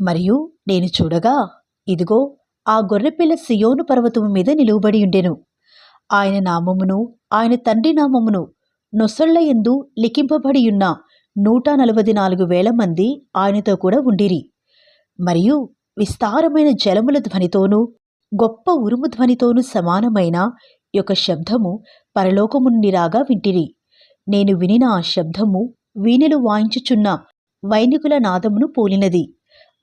మరియు నేను చూడగా, ఇదిగో, ఆ గొర్రెపిల్ల సియోను పర్వతము మీద నిలువబడి ఉండెను. ఆయన నామమును, ఆయన తండ్రి నామమును నొసళ్ల యందు లిఖింపబడియున్న 144,000 మంది ఆయనతో కూడా ఉండిరి. మరియు విస్తారమైన జలముల ధ్వనితోనూ గొప్ప ఉరుము ధ్వనితోనూ సమానమైన యొక్క శబ్దము పరలోకము నుండి రాగా వింటిరి. నేను వినిన ఆ శబ్దము వీణెలు వాయించుచున్న వైనికుల నాదమును పోలినది.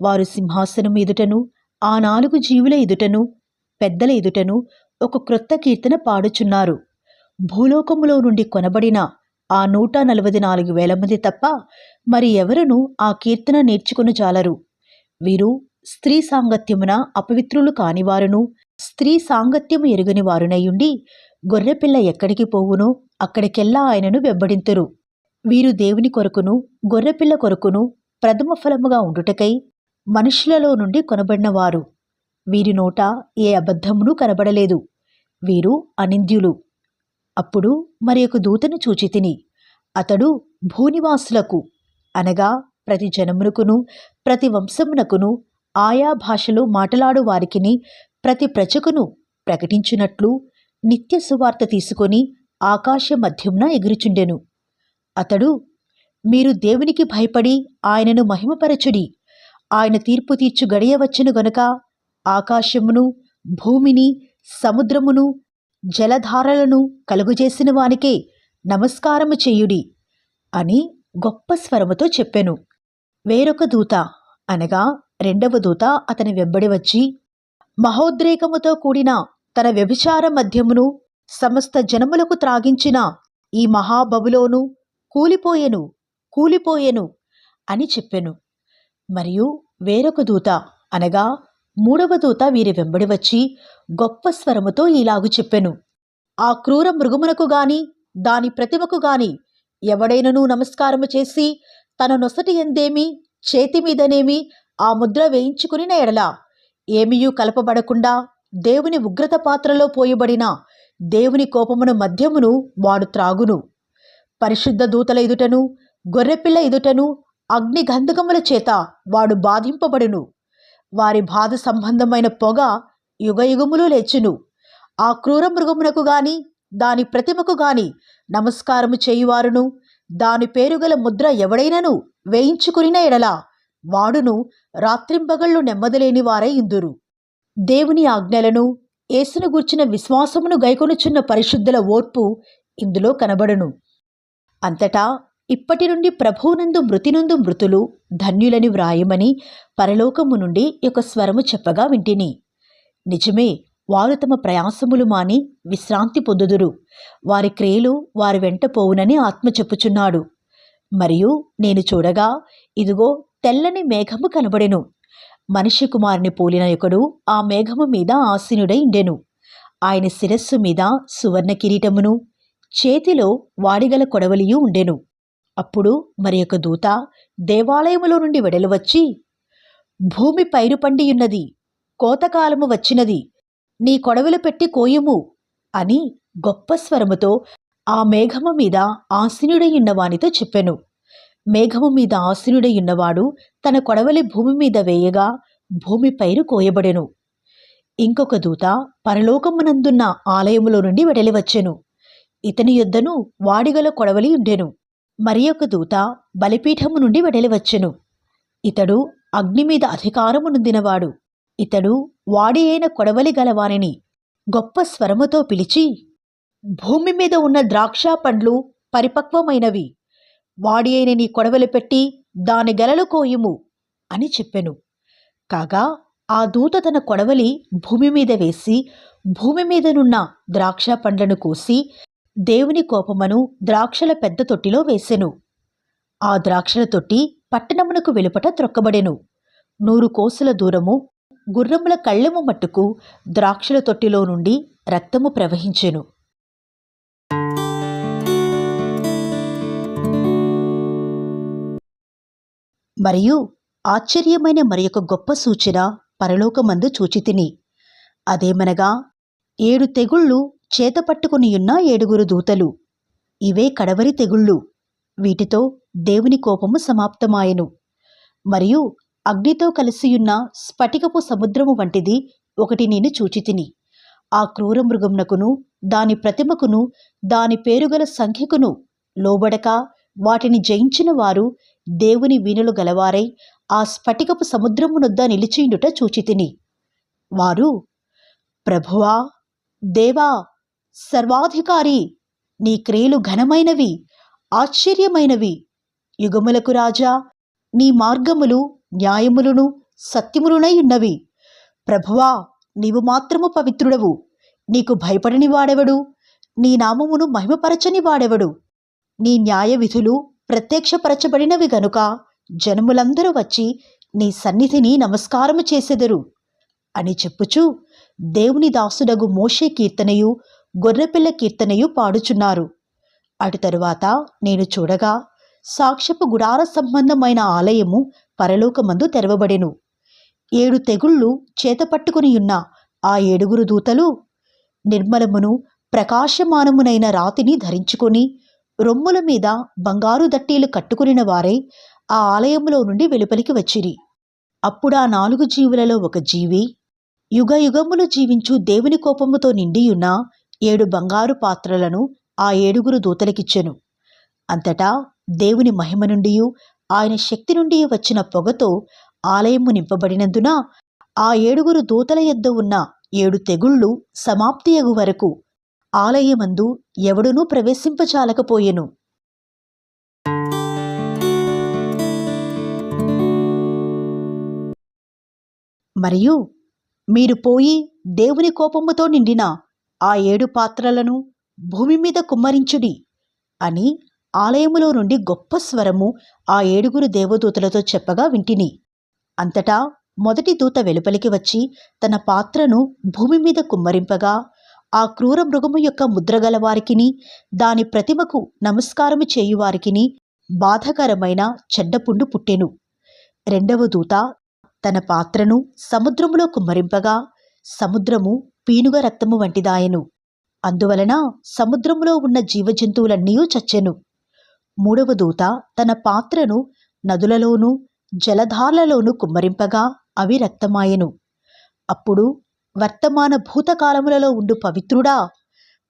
వారు సింహాసనం ఎదుటను, ఆ 4 జీవుల ఎదుటను, పెద్దల ఎదుటను ఒక క్రొత్త కీర్తన పాడుచున్నారు. భూలోకములో నుండి కొనబడిన ఆ 144,000 మంది తప్ప మరి ఎవరునూ ఆ కీర్తన నేర్చుకొనజాలరు. వీరు స్త్రీ సాంగత్యమున అపవిత్రులు కానివారును, స్త్రీ సాంగత్యము ఎరుగని వారునయుండి, గొర్రెపిల్ల ఎక్కడికి పోవునో అక్కడికెల్లా ఆయనను వెంబడింతురు. వీరు దేవుని కొరకును, గొర్రెపిల్ల కొరకును ప్రథమ ఫలముగా ఉండుటకై మనుషులలో నుండి కొనబడినవారు. వీరి నోట ఏ అబద్ధమును కనబడలేదు. వీరు అనింద్యులు. అప్పుడు మరి ఒక దూతను చూచితిని. అతడు భూనివాసులకు, అనగా ప్రతి జనమునకును, ప్రతి వంశమునకును, ఆయా భాషలో మాటలాడు వారికిని, ప్రతి ప్రజకును ప్రకటించునట్లు నిత్య సువార్త తీసుకొని ఆకాశ మధ్యమున ఎగురుచుండెను. అతడు, మీరు దేవునికి భయపడి ఆయనను మహిమపరచుడి. ఆయన తీర్పు తీర్చు గడియ వచ్చెను గనుక ఆకాశమును, భూమిని, సముద్రమును, జలధారలను కలుగుచేసిన వానికే నమస్కారము చేయుడి అని గొప్ప స్వరముతో చెప్పెను. వేరొక దూత, అనగా రెండవ దూత అతని వెంబడి వచ్చి, మహోద్రేకముతో కూడిన తన వ్యభిచార మద్యమును సమస్త జనములకు త్రాగించిన ఈ మహాబబులోను కూలిపోయెను, కూలిపోయెను అని చెప్పెను. మరియు వేరొక దూత, అనగా మూడవ దూత వీరి వెంబడి వచ్చి గొప్ప స్వరముతో ఇలాగు చెప్పెను. ఆ క్రూర మృగమునకు గాని, దాని ప్రతిమకు గాని ఎవడైనను నమస్కారము చేసి తన నొసటి ఎందేమి, చేతి మీదనేమి ఆ ముద్ర వేయించుకుని ఎడల ఏమియూ కలపబడకుండా దేవుని ఉగ్రత పాత్రలో పోయబడిన దేవుని కోపమును మద్యమును వాడు త్రాగును. పరిశుద్ధ దూతల ఎదుటను, గొర్రెపిల్ల ఎదుటను అగ్ని గంధకముల చేత వాడు బాధింపబడును. వారి బాధ సంబంధమైన పొగ యుగయుగములు లేచును. ఆ క్రూర మృగమునకు గాని, దాని ప్రతిమకు గాని నమస్కారము చేయువారును, దాని పేరుగల ముద్ర ఎవడైనను వేయించుకునిన ఎడల వాడును రాత్రింబగళ్ళు నెమ్మదిలేని వారై ఇందురు. దేవుని ఆజ్ఞలను, యేసును గూర్చిన విశ్వాసమును గైకొనుచున్న పరిశుద్ధుల ఓర్పు ఇందులో కనబడును. అంతటా ఇప్పటి నుండి ప్రభువునందు మృతినందు మృతులు ధన్యులని వ్రాయమని పరలోకము నుండి ఒక స్వరము చెప్పగా వింటిని. నిజమే, వారు తమ ప్రయాసములు మాని విశ్రాంతి పొందుదురు. వారి క్రియలు వారి వెంట పోవునని ఆత్మ చెప్పుచున్నాడు. మరియు నేను చూడగా, ఇదిగో, తెల్లని మేఘము కనబడెను. మనిషి కుమారుని పోలిన ఒకడు ఆ మేఘము మీద ఆసీనుడై ఉండెను. ఆయన శిరస్సు మీద సువర్ణ కిరీటమును, చేతిలో వాడిగల కొడవలియు ఉండెను. అప్పుడు మరి ఒక దూత దేవాలయములో నుండి వెడలివచ్చి, భూమి పైరు పండియున్నది, కోతకాలము వచ్చినది, నీ కొడవలు పెట్టి కోయుము అని గొప్ప స్వరముతో ఆ మేఘము మీద ఆసీనుడైయున్నవానితో చెప్పెను. మేఘము మీద ఆసీనుడైయున్నవాడు తన కొడవలి భూమి మీద వేయగా భూమి పైరు కోయబడెను. ఇంకొక దూత పరలోకమునందున్న ఆలయములో నుండి వెడలివచ్చెను. ఇతని యొద్దను వాడిగల కొడవలి ఉండెను. మరి ఒక దూత బలిపీఠము నుండి వెడలివచ్చెను. ఇతడు అగ్ని మీద అధికారము నొందినవాడు. ఇతడు వాడి అయిన కొడవలి గలవానిని గొప్ప స్వరముతో పిలిచి, భూమి మీద ఉన్న ద్రాక్ష పండ్లు పరిపక్వమైనవి, వాడి అయిన నీ కొడవలి పెట్టి దాని గెలలు కోయుము అని చెప్పెను. కాగా ఆ దూత తన కొడవలి భూమి మీద వేసి భూమి మీదనున్న ద్రాక్ష పండ్లను కోసి దేవుని కోపమును ద్రాక్షల పెద్ద తొట్టిలో వేసెను. ఆ ద్రాక్షల తొట్టి పట్టణమునకు వెలుపట త్రొక్కబడెను. 100 కోసుల దూరము గుర్రముల కళ్ళెము మట్టుకు ద్రాక్షల తొట్టిలో నుండి రక్తము ప్రవహించెను. మరియు ఆశ్చర్యమైన మరియొక గొప్ప సూచన పరలోకమందు చూచితిని. అదేమనగా 7 తెగుళ్ళు చేతపట్టుకునియున్న 7 దూతలు. ఇవే కడవరి తెగుళ్ళు. వీటితో దేవుని కోపము సమాప్తమాయెను. మరియు అగ్నితో కలిసియున్న స్ఫటికపు సముద్రము వంటిది ఒకటి నేను చూచితిని. ఆ క్రూర మృగమునకును దాని ప్రతిమకును దాని పేరుగల సంఖ్యకును లోబడక వాటిని జయించిన వారు దేవుని వీణులు గలవారై ఆ స్ఫటికపు సముద్రమునొద్ద నిలిచియుండుట చూచితిని. వారు, ప్రభువా, దేవా, సర్వాధికారి, నీ క్రియలు ఘనమైనవి, ఆశ్చర్యమైనవి. యుగములకు రాజా, నీ మార్గములు న్యాయములును సత్యములునై ఉన్నవి. ప్రభువా, నీవు మాత్రము పవిత్రుడవు. నీకు భయపడని వాడెవడు? నీ నామమును మహిమపరచని వాడెవడు? నీ న్యాయ విధులు ప్రత్యక్షపరచబడినవి గనుక జనములందరూ వచ్చి నీ సన్నిధిని నమస్కారము చేసెదరు అని చెప్పుచు దేవుని దాసుడగు మోషే కీర్తనయు గొర్రెపిల్ల కీర్తనయు పాడుచున్నారు. అటు తరువాత నేను చూడగా సాక్ష్యపు గుడార సంబంధమైన ఆలయము పరలోకమందు తెరవబడెను. 7 తెగుళ్ళు చేతపట్టుకునియున్న ఆ 7 దూతలు నిర్మలమును ప్రకాశమానమునైన రాతిని ధరించుకొని రొమ్ముల మీద బంగారు దట్టీలు కట్టుకునిన వారై ఆ ఆలయములో నుండి వెలుపలికి వచ్చిరి. అప్పుడా 4 జీవులలో ఒక జీవి యుగ యుగములు జీవించు దేవుని కోపముతో నిండియున్న 7 బంగారు పాత్రలను ఆ 7 దూతలకిచ్చెను. అంతటా దేవుని మహిమ నుండియు ఆయన శక్తి నుండి వచ్చిన పొగతో ఆలయము నింపబడినందున ఆ 7 దూతల యొద్ద ఉన్న 7 తెగుళ్ళు సమాప్తియగు వరకు ఆలయమందు ఎవడునూ ప్రవేశింపచాలకపోయెను. మరియు మీరు పోయి దేవుని కోపముతో నిండిన ఆ 7 పాత్రలను భూమి మీద కుమ్మరించుడి అని ఆలయములో నుండి గొప్ప స్వరము ఆ 7 దేవదూతలతో చెప్పగా వింటిని. అంతటా మొదటి దూత వెలుపలికి వచ్చి తన పాత్రను భూమి మీద కుమ్మరింపగా ఆ క్రూర మృగము యొక్క ముద్రగల వారికిని దాని ప్రతిమకు నమస్కారము చేయువారికిని బాధకరమైన చెడ్డపుండు పుట్టెను. రెండవ దూత తన పాత్రను సముద్రములో కుమ్మరింపగా సముద్రము పీనుగ రక్తము వంటిదాయెను. అందువలన సముద్రములో ఉన్న జీవజంతువులన్నీ చచ్చెను. మూడవ దూత తన పాత్రను నదులలోనూ జలధారలలోనూ కుమ్మరింపగా అవి రక్తమాయెను. అప్పుడు వర్తమాన భూతకాలములలో ఉండు పవిత్రుడా,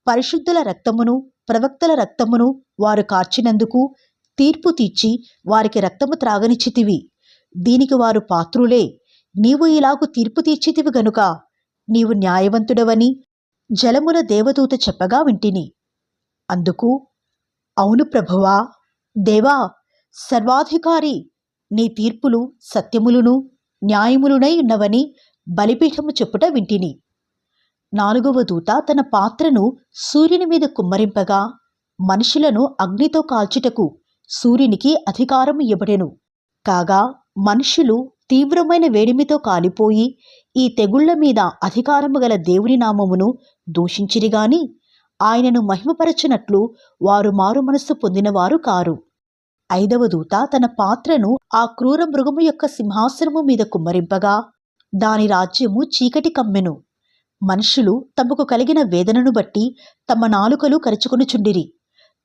పరిశుద్ధుల రక్తమును ప్రవక్తల రక్తమును వారు కార్చినందుకు తీర్పు తీర్చి వారికి రక్తము త్రాగనిచ్చితివి. దీనికి వారు పాత్రులే. నీవు ఇలాగు తీర్పు తీర్చితివి గనుక నీవు న్యాయవంతుడవని జలముల దేవదూత చెప్పగా వింటిని. అందుకు, అవును ప్రభువా, దేవా, సర్వాధికారి, నీ తీర్పులు సత్యములును న్యాయములునై ఉన్నవని బలిపీఠము చెప్పుట వింటిని. 4వ దూత తన పాత్రను సూర్యుని మీద కుమ్మరింపగా మనుషులను అగ్నితో కాల్చుటకు సూర్యునికి అధికారము ఇవ్వబడెను. కాగా మనుషులు తీవ్రమైన వేడిమితో కాలిపోయి ఈ తెగుళ్ల మీద అధికారము గల దేవుని నామమును దూషించిరిగాని ఆయనను మహిమపరచునట్లు వారు మారు మనస్సు పొందినవారు కారు. 5వ దూత తన పాత్రను ఆ క్రూర మృగము యొక్క సింహాసనము మీద కుమ్మరింపగా దాని రాజ్యము చీకటి కమ్మెను. మనుషులు తమకు కలిగిన వేదనను బట్టి తమ నాలుకలు కరుచుకొనుచుండిరి.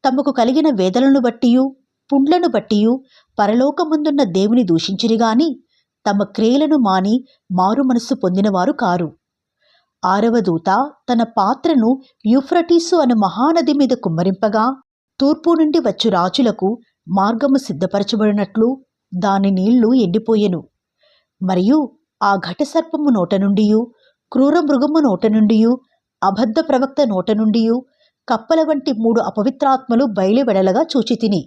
తమకు కలిగిన వేదనను బట్టియు పుండ్లను బట్టియు పరలోకమందున్న దేవుని దూషించిరిగాని తమ క్రియలను మాని మారు మనస్సు పొందినవారు కారు. 6వ దూత తన పాత్రను యూఫ్రటీసు అను మహానది మీద కుమ్మరింపగా తూర్పు నుండి వచ్చు రాజులకు మార్గము సిద్ధపరచబడినట్లు దాని నీళ్లు ఎండిపోయెను. మరియు ఆ ఘటసర్పము నోట నుండియు క్రూర మృగము నోట నుండియు అబద్ధ ప్రవక్త నోట నుండియు కప్పల వంటి 3 అపవిత్రాత్మలు బయలువెడలగా చూచితిని.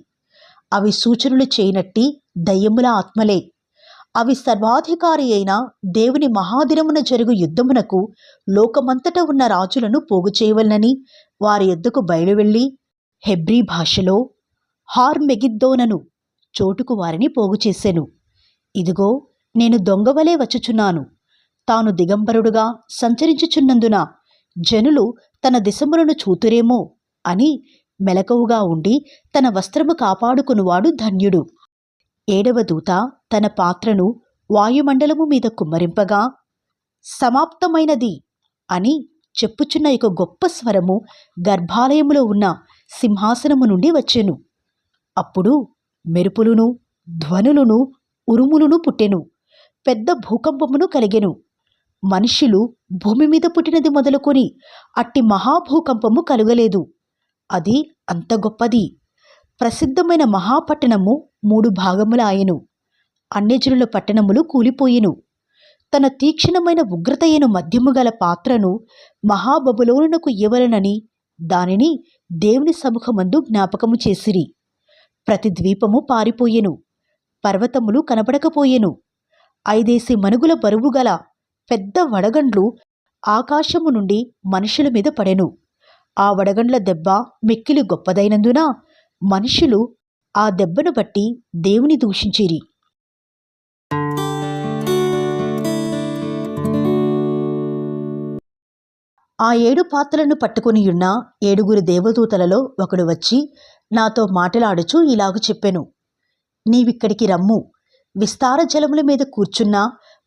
అవి సూచనలు చేయనట్టి దయ్యముల ఆత్మలే. అవి సర్వాధికారి అయిన దేవుని మహాదినమున జరుగు యుద్ధమునకు లోకమంతట ఉన్న రాజులను పోగు చేయవలనని వారి యొద్దకు బయలువెళ్ళి హెబ్రీ భాషలో హార్ మెగిద్దోనను చోటుకు వారిని పోగు చేసెను. ఇదిగో, నేను దొంగవలే వచ్చుచున్నాను. తాను దిగంబరుడుగా సంచరించుచున్నందున జనులు తన దిశములను చూతురేమో అని మెలకువగా ఉండి తన వస్త్రము కాపాడుకునివాడు ధన్యుడు. 7వ దూత తన పాత్రను వాయుమండలము మీద కుమ్మరింపగా సమాప్తమైనది అని చెప్పుచున్న ఒక గొప్ప స్వరము గర్భాలయములో ఉన్న సింహాసనము నుండి వచ్చెను. అప్పుడు మెరుపులును ధ్వనులును ఉరుములును పుట్టెను. పెద్ద భూకంపమును కలిగెను. మనుష్యులు భూమి మీద పుట్టినది మొదలుకొని అట్టి మహాభూకంపము కలుగలేదు. అది అంత గొప్పది. ప్రసిద్ధమైన మహాపట్టణము 3 భాగములాయెను. అన్యజనుల పట్టణములు కూలిపోయెను. తన తీక్షణమైన ఉగ్రతయైన మద్యము గల పాత్రను మహాబబులోనునకు ఇవ్వలనని దానిని దేవుని సముఖమందు జ్ఞాపకము చేసిరి. ప్రతి ద్వీపము పారిపోయెను. పర్వతములు కనబడకపోయెను. 5 మనుగుల బరువు గల పెద్ద వడగండ్లు ఆకాశము నుండి మనుషుల మీద పడెను. ఆ వడగండ్ల దెబ్బ మిక్కిలి గొప్పదైనందున మనుషులు ఆ దెబ్బను బట్టి దేవుని దూషించిరి. ఆ 7 పాత్రలను పట్టుకొనియున్న 7 దేవదూతలలో ఒకడు వచ్చి నాతో మాటలాడుచూ ఇలాగు చెప్పెను. నీవిక్కడికి రమ్ము. విస్తార జలముల మీద కూర్చున్న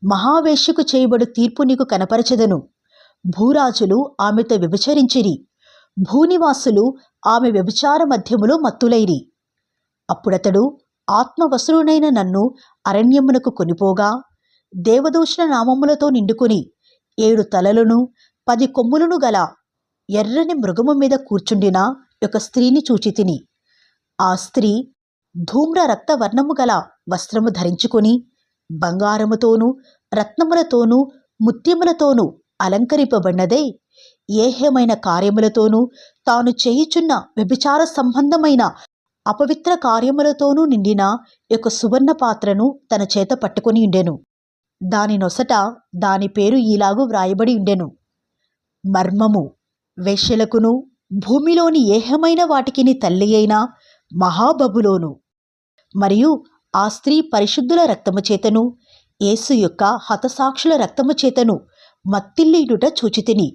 మహావేశ్యకు చేయబడు తీర్పు నీకు కనపరచెదను. భూరాజులు ఆమెతో వ్యభిచరించిరి. భూనివాసులు ఆమె వ్యభిచార మధ్యములో మత్తులైరి. అప్పుడతడు ఆత్మవసురునైన నన్ను అరణ్యమునకు కొనిపోగా దేవదూషణ నామములతో నిండుకొని 7 తలలను 10 కొమ్ములను గల ఎర్రని మృగము మీద కూర్చుండిన ఒక స్త్రీని చూచితిని. ఆ స్త్రీ ధూమ్ర రక్తవర్ణము గల వస్త్రము ధరించుకొని బంగారముతోనూ రత్నములతోనూ ముత్యములతోనూ అలంకరింపబడినదై ఏహ్యమైన కార్యములతోనూ తాను చేయుచున్న వ్యభిచార సంబంధమైన అపవిత్ర కార్యములతోనూ నిండిన ఒక సువర్ణ పాత్రను తన చేత పట్టుకొని ఉండెను. దాని నొసట దాని పేరు ఈలాగు వ్రాయబడి ఉండెను: మర్మము, వేశ్యలకును భూమిలోని ఏహమైన వాటికిని తల్లి అయిన మహాబబులోను. మరియు ఆ స్త్రీ పరిశుద్ధుల రక్తము చేతను యేసు యొక్క హతసాక్షుల రక్తము చేతను మత్తిల్లియుట చూచితిని.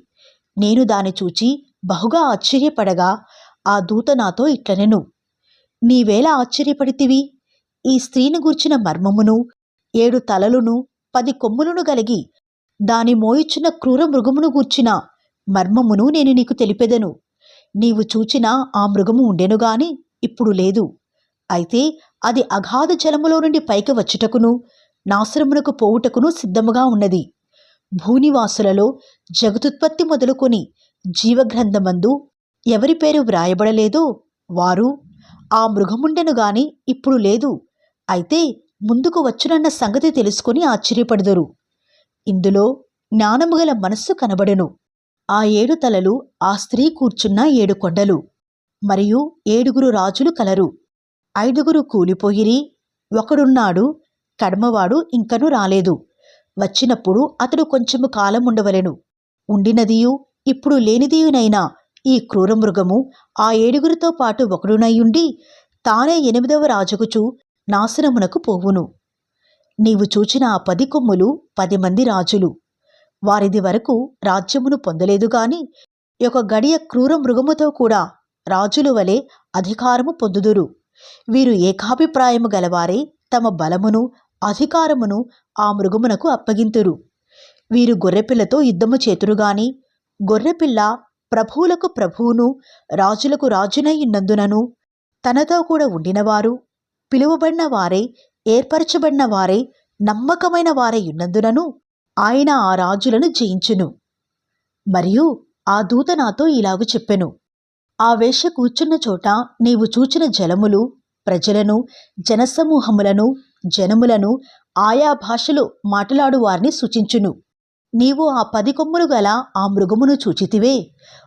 నేను దాని చూచి బహుగా ఆశ్చర్యపడగా ఆ దూత నాతో ఇట్లనెను: నీవేళ ఆశ్చర్యపడితివి? ఈ స్త్రీని గూర్చిన మర్మమును 7 తలలును 10 కొమ్ములను గలిగి దాని మోయుచున్న క్రూర మృగమును గూర్చిన మర్మమును నేను నీకు తెలిపెదను. నీవు చూచిన ఆ మృగము ఉండెనుగాని ఇప్పుడు లేదు. అయితే అది అగాధ జలములో నుండి పైకి వచ్చుటకును నాశనమునకు పోవుటకును సిద్ధముగా ఉన్నది. భూనివాసులలో జగతుత్పత్తి మొదలుకొని జీవగ్రంథమందు ఎవరి పేరు వ్రాయబడలేదో వారు ఆ మృగముండెను గాని ఇప్పుడు లేదు, అయితే ముందుకు వచ్చునన్న సంగతి తెలుసుకొని ఆశ్చర్యపడుదురు. ఇందులో జ్ఞానము గల మనస్సు కనబడెను. ఆ 7 తలలు ఆ స్త్రీ కూర్చున్న 7 కొండలు. మరియు 7 రాజులు కలరు. 5 కూలిపోయిరి. ఒకడున్నాడు, కడమవాడు ఇంకను రాలేదు. వచ్చినప్పుడు అతడు కొంచెము కాలం ఉండవలెను. ఉండినదియు ఇప్పుడు లేనిదియునైనా ఈ క్రూర మృగము ఆ 7 పాటు ఒకడునయ్యుండి తానే 8వ రాజుగుచు నాశనమునకు పోవును. నీవు చూచిన ఆ 10 కొమ్ములు 10 మంది రాజులు. వారిది వరకు రాజ్యమును పొందలేదు గాని ఒక గడియ క్రూర మృగముతో కూడా రాజుల వలె అధికారము పొందుదురు. వీరు ఏకాభిప్రాయము గలవారే తమ బలమును అధికారమును ఆ మృగమునకు అప్పగింతురు. వీరు గొర్రెపిల్లతో యుద్ధము చేతురుగాని గొర్రెపిల్ల ప్రభువులకు ప్రభువును రాజులకు రాజునై ఉన్నందునను తనతో కూడా ఉండినవారు పిలువబడిన వారే ఏర్పరచబడిన వారే నమ్మకమైన వారై ఉన్నందునను ఆయన ఆ రాజులను జయించును. మరియు ఆ దూత నాతో ఇలాగు చెప్పెను: ఆ వేశ్య కూర్చున్న చోట నీవు చూచిన జలములు ప్రజలను జనసమూహములను జనములను ఆయా భాషలో మాట్లాడు వారిని సూచించును. నీవు ఆ 10 కొమ్ములు గల ఆ మృగమును చూచితివే.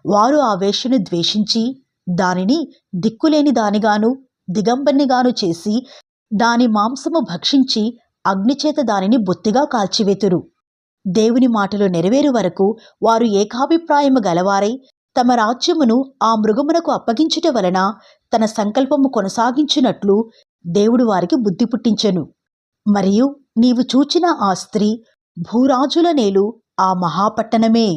వారు ఆ వేశ్యను ద్వేషించి దానిని దిక్కులేని దానిగాను దిగంబర్నిగాను చేసి దాని మాంసము భక్షించి అగ్నిచేత దానిని బొత్తిగా కాల్చివేతురు. దేవుని మాటలు నెరవేరు వరకు వారు ఏకాభిప్రాయము గలవారై తమ రాజ్యమును ఆ మృగమునకు అప్పగించుట వలన తన సంకల్పము కొనసాగించున్నట్లు దేవుడు వారికి బుద్ధి పుట్టించెను. మరియు నీవు చూచిన ఆ స్త్రీ భూరాజుల నేలు ఆ మహాపట్టణమే.